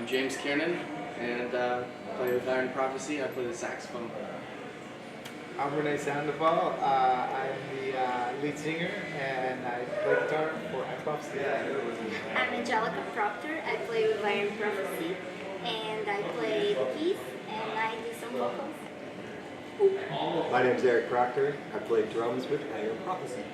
I'm James Kiernan, and play with Iron Prophecy. I play the saxophone. I'm Renee Sandoval. I'm the lead singer and I play guitar for Iron Prophecy. I'm Angelica Proctor. I play with Iron Prophecy, and I play the keys, and I do some vocals. My name's Eric Proctor. I play drums with Iron Prophecy.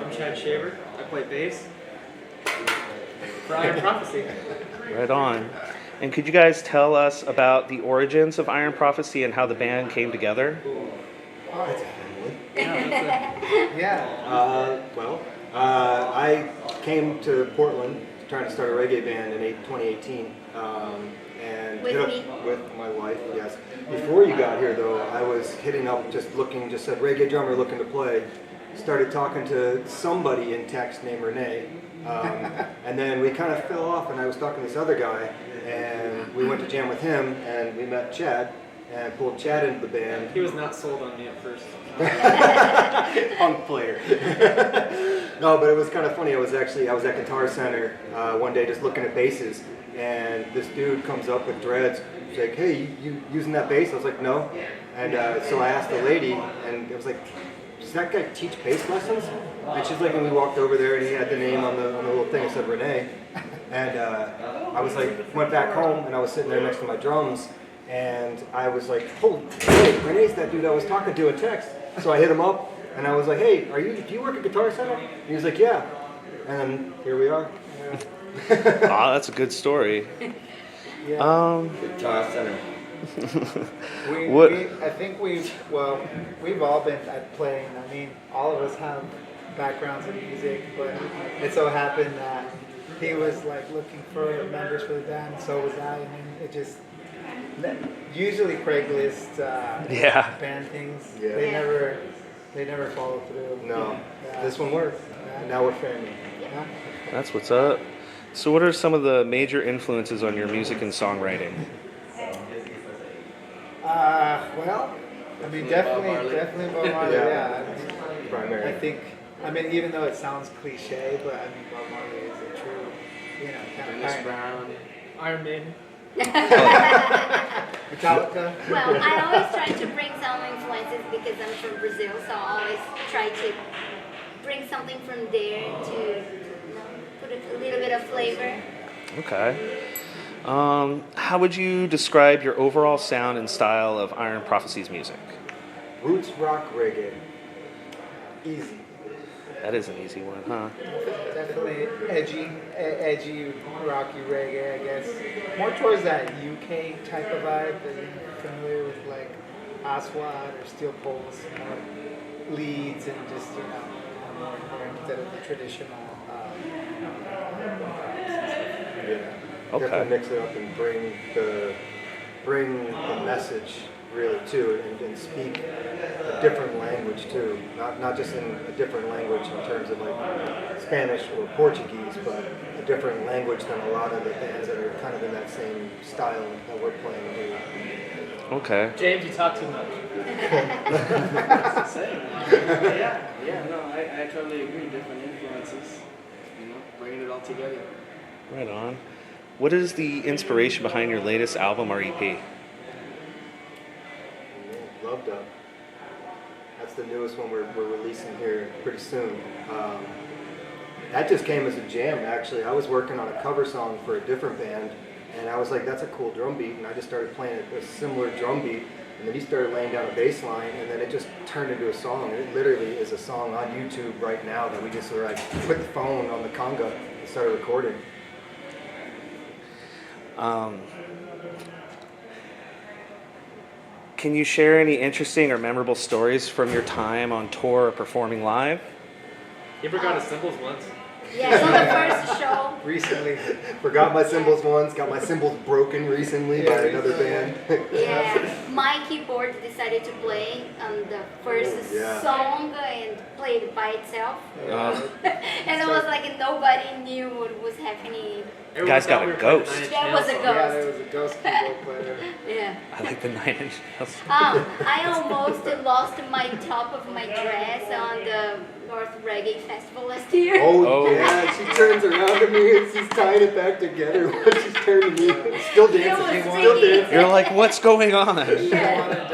I'm Chad Shaver. I play bass for Iron Prophecy. Right on. And could you guys tell us about the origins of Iron Prophecy and how the band came together? Oh, it's a family. Yeah. I came to Portland trying to start a reggae band in 2018. And With hit up me? with my wife, yes. Before you got here, though, I was hitting up, just said reggae drummer looking to play. Started talking to somebody in text named Renee. And then we kind of fell off, and I was talking to this other guy, and we went to jam with him, and we met Chad, and pulled Chad into the band. He was not sold on me at first. Punk player. No, but it was kind of funny. I was at Guitar Center one day just looking at basses, and this dude comes up with dreads. He's like, "Hey, you using that bass?" I was like, "No." And so I asked the lady, and it was like, "Does that guy teach bass lessons?" And she's like, and we walked over there, and he had the name on the little thing. It said Renee. And I was like, went back home, and I was sitting there next to my drums, and I was like, "Holy, hey, Renee's that dude I was talking to in text." So I hit him up, and I was like, "Hey, do you work at Guitar Center?" And he was like, "Yeah." And then here we are. Ah, that's a good story. Yeah. Guitar Center. I think we've all been at playing. I mean, all of us have backgrounds in music, but it so happened that he was like looking for members for the band, and so was I. I mean, it just usually Craigslist band things. Yeah. They never follow through. No, Yeah. this one worked. Yeah. Now we're family. Yeah. That's what's up. So what are some of the major influences on your music and songwriting? Well, I mean, definitely Bob Marley. Yeah. Yeah. Primary. I think, even though it sounds cliche, but I mean, Bob Marley is a true, kind of Dennis pioneer. Brown. Iron Maiden. Metallica. Well, I always try to bring some influences because I'm from Brazil, so I always try to bring something from there to put a little bit of flavor. Okay. How would you describe your overall sound and style of Iron Prophecy's music? Roots rock reggae. Easy. That is an easy one, huh? Definitely edgy, rocky reggae, I guess. More towards that UK type of vibe that you're familiar with, like Aswad or Steel Pulse, leads, and just more instead of the traditional. Yeah. Okay. Definitely mix it up and bring the message really too, and speak a different language too. Not just in a different language in terms of like Spanish or Portuguese, but a different language than a lot of the bands that are kind of in that same style that we're playing here. Okay. James, you talk too much. What's to say? No, I totally agree. Different influences, bringing it all together. Right on. What is the inspiration behind your latest album or EP? Loved Up. That's the newest one we're releasing here pretty soon. That just came as a jam, actually. I was working on a cover song for a different band, and I was like, that's a cool drum beat, and I just started playing a similar drum beat, and then he started laying down a bass line, and then it just turned into a song. It literally is a song on YouTube right now that we just put the phone on the conga and started recording. Can you share any interesting or memorable stories from your time on tour or performing live? He forgot his cymbals once. Yeah, on the first show. Recently. Forgot my cymbals once, got my cymbals broken recently by another band. Yeah, my keyboard decided to play on the first song and played it by itself. And it was like nobody knew what was happening. You guys got a ghost. That was a ghost. Yeah, there was a ghost keyboard player. Yeah. I like the 9 Inch Nails. I almost lost my top of my dress on the North Reggae Festival last year. Oh, yeah, she turns around to me and she's tying it back together. She's turning to me, still dancing, still dancing. You're like, what's going on? She wanted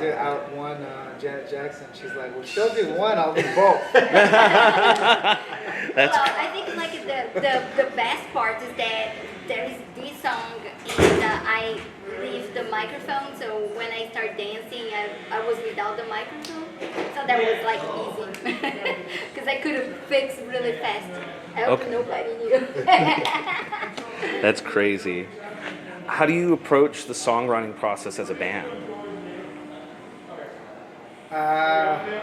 to out one Janet Jackson. She's like, well, she'll do one, I'll do both. That's Well, I think like the best part is that there is this song and I leave the microphone, so when I start dancing I was without the microphone, so that was like easy because I could fix really fast. I hope Okay. nobody knew. That's crazy. How do you approach the songwriting process as a band?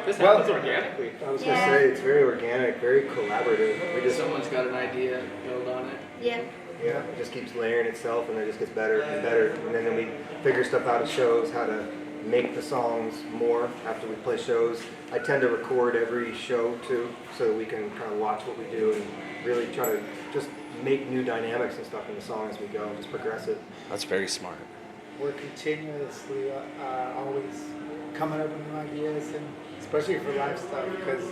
This Well, happens organically. I was going to say, it's very organic, very collaborative. We just, Someone's got an idea, build on it. Yeah. yeah, it just keeps layering itself and it just gets better and better. And then we figure stuff out at shows, how to make the songs more after we play shows. I tend to record every show too, so that we can kind of watch what we do and really try to just make new dynamics and stuff in the song as we go, just progress it. That's very smart. we're continuously always coming up with new ideas, and especially for live stuff, because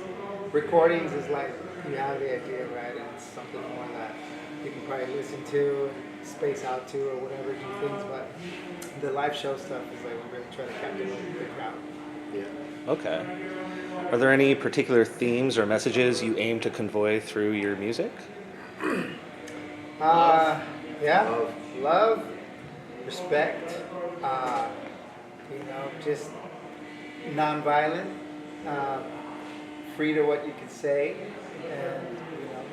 recordings is like you have the idea, right, and it's something more that you can probably listen to and space out to or whatever, do things, but the live show stuff is like we really try to captivate the crowd. Yeah. Okay. Are there any particular themes or messages you aim to convey through your music? Yeah, love, respect, just non-violent, free to what you can say, and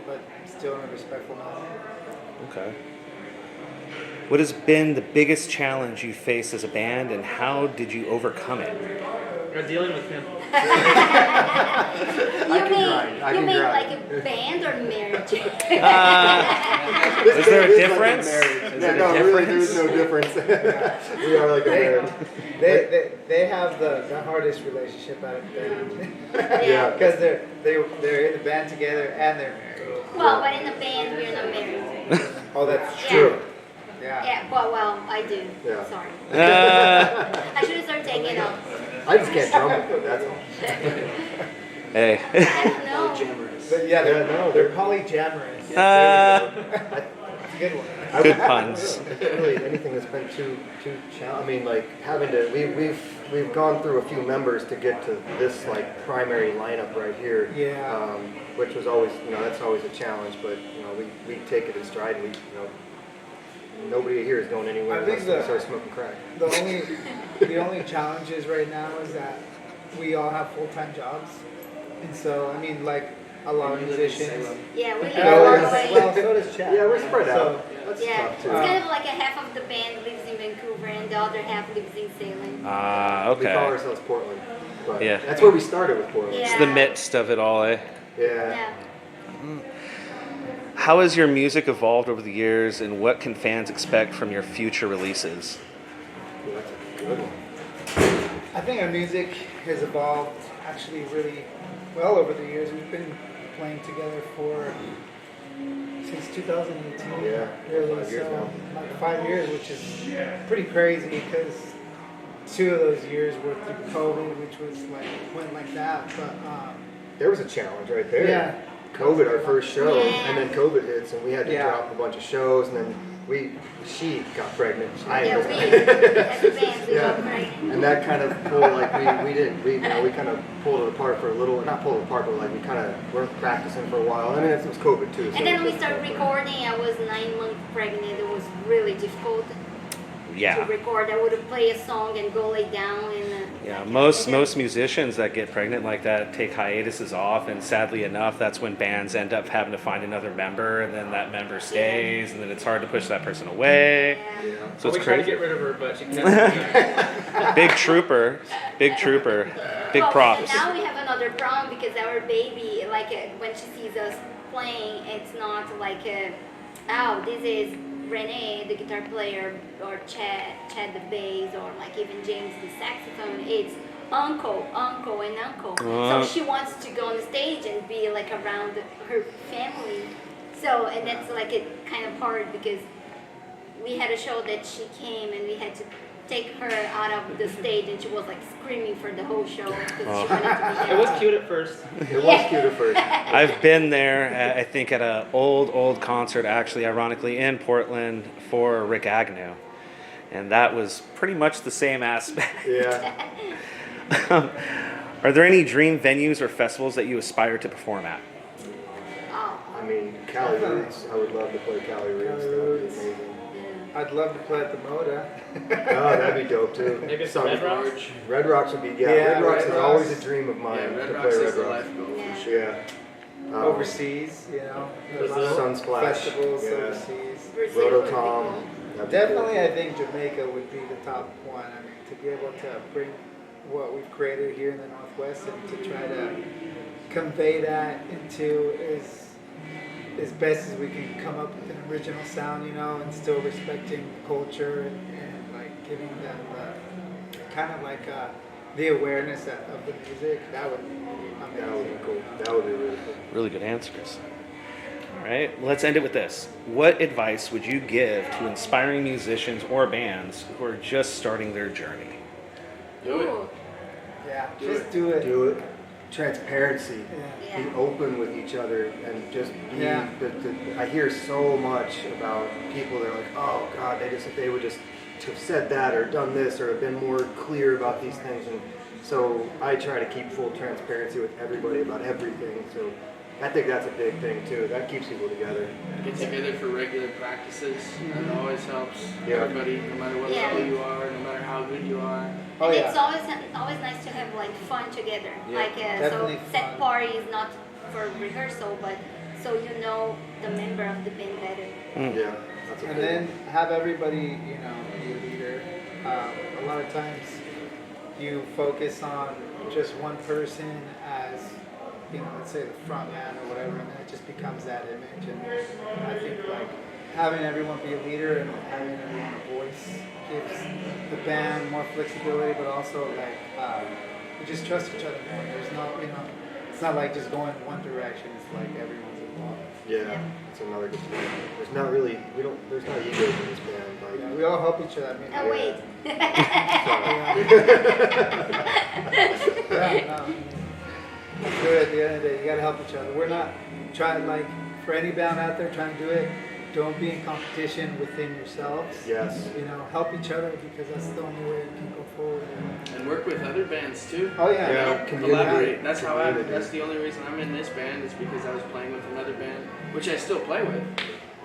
but still in a respectful manner. Okay. What has been the biggest challenge you faced as a band, and how did you overcome it? You're dealing with him. You can mean grind. like a band or marriage? Is there a This difference? Like a marriage. Is No, it a no, really, there is difference? no difference. We are like a marriage. They have the hardest relationship out of the band. Yeah. Because they're in the band together and they're married. Well, but in a band we're not married. Oh, that's Yeah. true. Yeah. Yeah, well, I do. Yeah. Sorry. Uh, I should start taking it off. I just can't drum it, that's all. hey. I don't know. Jammers. But yeah, Yeah, no, they're polyamorous. That's a good one. Good puns. Really, anything that's been too challenging. I mean, like having to. We've gone through a few members to get to this like primary lineup right here. Yeah. Which was always, that's always a challenge. But we take it in stride. And nobody here is going anywhere I think unless they start smoking crack. The only challenges right now is that we all have full-time jobs, and so I mean, like a lot of You live in musicians. Salem. Yeah, we live No, far it's- away. Well, so does Chad. Yeah, we're spread So, out. That's Yeah, tough it's too. kind of like a half of the band lives in Vancouver and the other half lives in Salem. We call Okay. ourselves Portland. But Yeah. That's where we started with Portland. Yeah. It's the midst of it all, eh? Yeah. Yeah. How has your music evolved over the years, and what can fans expect from your future releases? Ooh, that's a good one. I think our music has evolved actually really well over the years. We've been playing together since 2018. Yeah, really. 5 years So now. like 5 years, which is pretty crazy because 2 of those years were through COVID, which was went like that. But There was a challenge right there. Yeah. COVID, our first show, Yeah. and then COVID hits, and we had to Yeah. drop a bunch of shows, and then she got pregnant. Yeah, was we, as a band, we Yeah. got pregnant. and that kind of pulled, we kind of pulled it apart for a little, not pulled it apart, but we kind of weren't practicing for a while. I mean, it was COVID too. So And then we it was started recording. I was 9 months pregnant. It was really difficult to Yeah. record. I would play a song and go lay down and. Yeah, like, most and then- most musicians that get pregnant like that take hiatuses off, and sadly enough, that's when bands end up having to find another member, and then that member stays, and then it's hard to push that person away. Yeah. So we it's tried to crazy. get rid of her, but she can't. Big trooper, big Well, props. Now we have another problem because our baby, when she sees us playing, it's not like, oh, this is Renee, the guitar player, or Chad the bass, or like even James the saxophone. It's uncle, and uncle. So she wants to go on the stage and be like around her family. So, and that's like it kind of hard because we had a show that she came and we had to take her out of the stage, and she was like screaming for the whole show because she Oh. wanted to be It there. was cute at first. It was cute at first. I've been there, I think, at an old concert, actually, ironically, in Portland for Rick Agnew. And that was pretty much the same aspect. Yeah. Are there any dream venues or festivals that you aspire to perform at? Oh, I mean, Cali Roots. I would love to play Cali Roots. Cali That would be Roots. amazing. I'd love to play at the Moda. Oh, that'd be dope too. Maybe it's Some- Red Rocks? George. Red Rocks would be Yeah, Red Rocks Red is always Rocks. a dream of mine Yeah, Red to Rocks play is Red the Rocks. life goal Yeah. for sure. Yeah. Overseas, you know. There's a lot of Sunsplash. festivals Yeah. overseas. Brazil would be Rototom. cool. That'd be Definitely, cool. I think Jamaica would be the top one. I mean, to be able to bring what we've created here in the Northwest and to try to convey that into as best as we can come up with an original sound, you know, and still respecting the culture and like giving them the kind of like the awareness of the music. That would be amazing. That would be cool. That would be really cool. Really good answers. All right, let's end it with this. What advice would you give to inspiring musicians or bands who are just starting their journey? Do it. Ooh, Yeah, Do just it. do it. Do it. Transparency. Yeah. yeah. Be open with each other and just be. Yeah. I hear so much about people that are like, oh God, if they would just have said that or done this or have been more clear about these things. And so I try to keep full transparency with everybody about everything. So I think that's a big thing too. That keeps people together. Get together for regular practices. That always helps Yeah. everybody, no matter what Yeah. level you are, no matter how good you are. Oh And yeah. it's always nice to have like fun together. Yeah. Like so Definitely set fun. party is not for rehearsal, but so you know the member of the band better. Yeah, that's a And big then one. have everybody, you know, be a leader. A lot of times you focus on just one person as, you know, let's say the front man or whatever, and then it just becomes that image. And I think like having everyone be a leader and having everyone a voice gives the band more flexibility, but also like you just trust each other more. There's no, you know, it's not like just going one direction. It's like everyone's involved. Yeah, it's another good thing. There's not really, there's not egos in this band. Like, Yeah, we all help each other. I mean, Oh wait. yeah, no. Do it at the end of the day. You gotta help each other. We're not trying, like, for any band out there trying to do it, don't be in competition within yourselves. yes. You know, help each other because that's the only way you can go forward. And work with other bands too. Oh yeah. Yeah. Collaborate. That's how I. Community. That's the only reason I'm in this band is because I was playing with another band, which I still play with.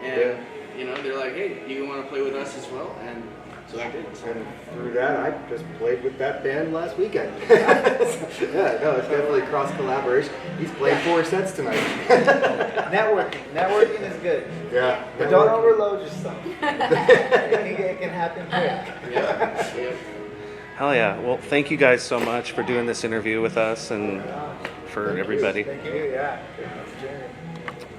And Yeah. you know, they're like, "Hey, do you want to play with us as well?" And so I did. So. And through that, I just played with that band last weekend. Yeah, no, it's definitely cross collaboration. He's played 4 sets tonight. Networking is good. Yeah. But don't overload yourself. It can happen quick. Yeah. Yeah. Hell yeah. Well, thank you guys so much for doing this interview with us and for everybody. Thank you. Yeah. Good journey.